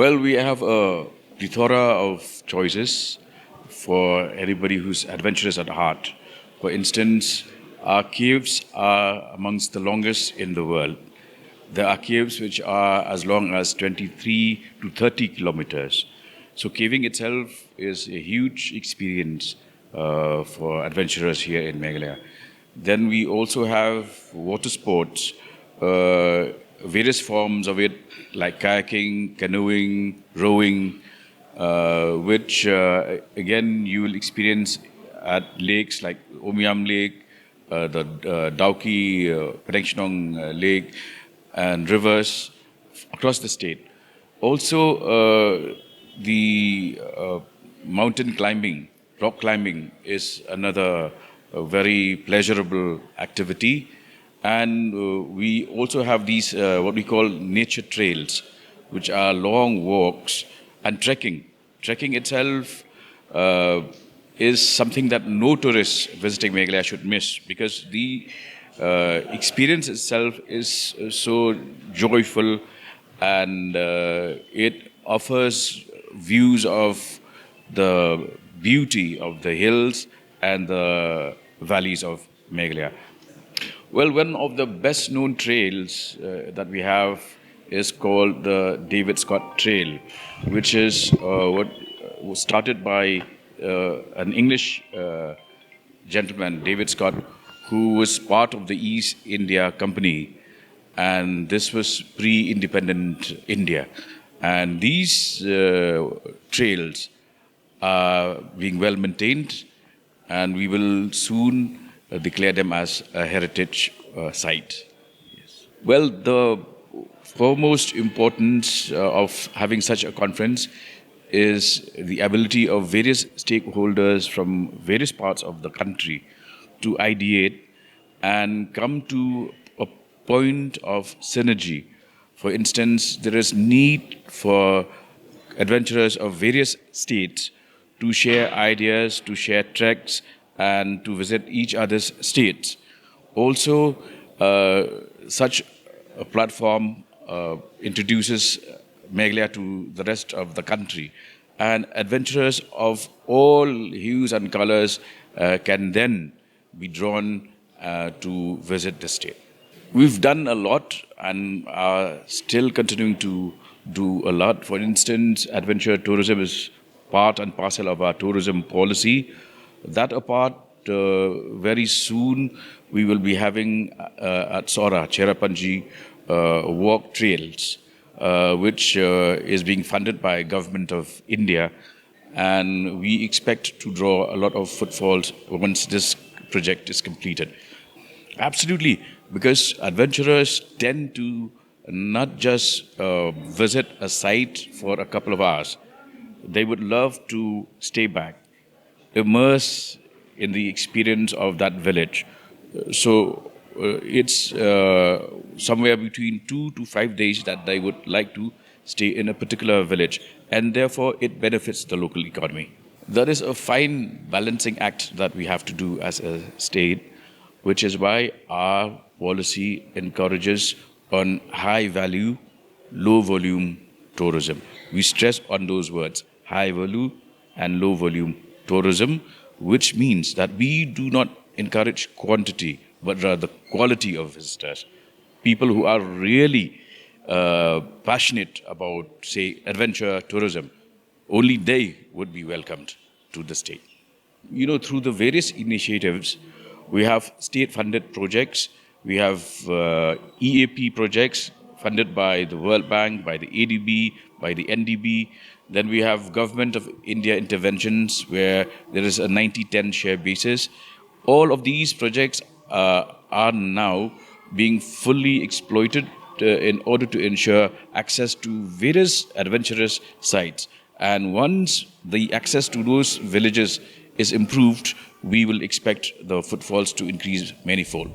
Well, we have a plethora of choices for anybody who's adventurous at heart. For instance, our caves are amongst the longest in the world. There are caves which are as long as 23 to 30 kilometers. So caving itself is a huge experience for adventurers here in Meghalaya. Then we also have water sports, various forms of it, like kayaking, canoeing, rowing, which again you will experience at lakes like Omiam Lake, the Dauki Penangchnong Lake, and rivers across the state. Also, the mountain climbing, rock climbing is another very pleasurable activity. And we also have these, what we call nature trails, which are long walks and trekking. Trekking itself is something that no tourist visiting Meghalaya should miss, because the experience itself is so joyful, and it offers views of the beauty of the hills and the valleys of Meghalaya. Well, one of the best known trails that we have is called the David Scott Trail, which is what was started by an English gentleman, David Scott, who was part of the East India Company, and this was pre-independent India. And these trails are being well maintained, and we will soon declare them as a heritage site. Yes. Well, the foremost importance of having such a conference is the ability of various stakeholders from various parts of the country to ideate and come to a point of synergy. For instance, there is need for adventurers of various states to share ideas, to share treks, and to visit each other's states. Also, such a platform introduces Meghalaya to the rest of the country, and adventurers of all hues and colors can then be drawn to visit the state. We've done a lot and are still continuing to do a lot. For instance, adventure tourism is part and parcel of our tourism policy. That apart, very soon we will be having at Sora, Cherrapunji, walk trails, which is being funded by Government of India, and we expect to draw a lot of footfalls once this project is completed. Absolutely, because adventurers tend to not just visit a site for a couple of hours. They would love to stay back, immerse in the experience of that village. So it's somewhere between 2 to 5 days that they would like to stay in a particular village, and therefore it benefits the local economy. That is a fine balancing act that we have to do as a state, which is why our policy encourages on high value, low volume tourism. We stress on those words, high value and low volume tourism, which means that we do not encourage quantity, but rather quality of visitors. People who are really passionate about, say, adventure tourism, only they would be welcomed to the state. You know, through the various initiatives, we have state-funded projects, we have EAP projects funded by the World Bank, by the ADB, by the NDB. Then we have Government of India interventions where there is a 90-10 share basis. All of these projects are now being fully exploited in order to ensure access to various adventurous sites. And once the access to those villages is improved, we will expect the footfalls to increase manifold.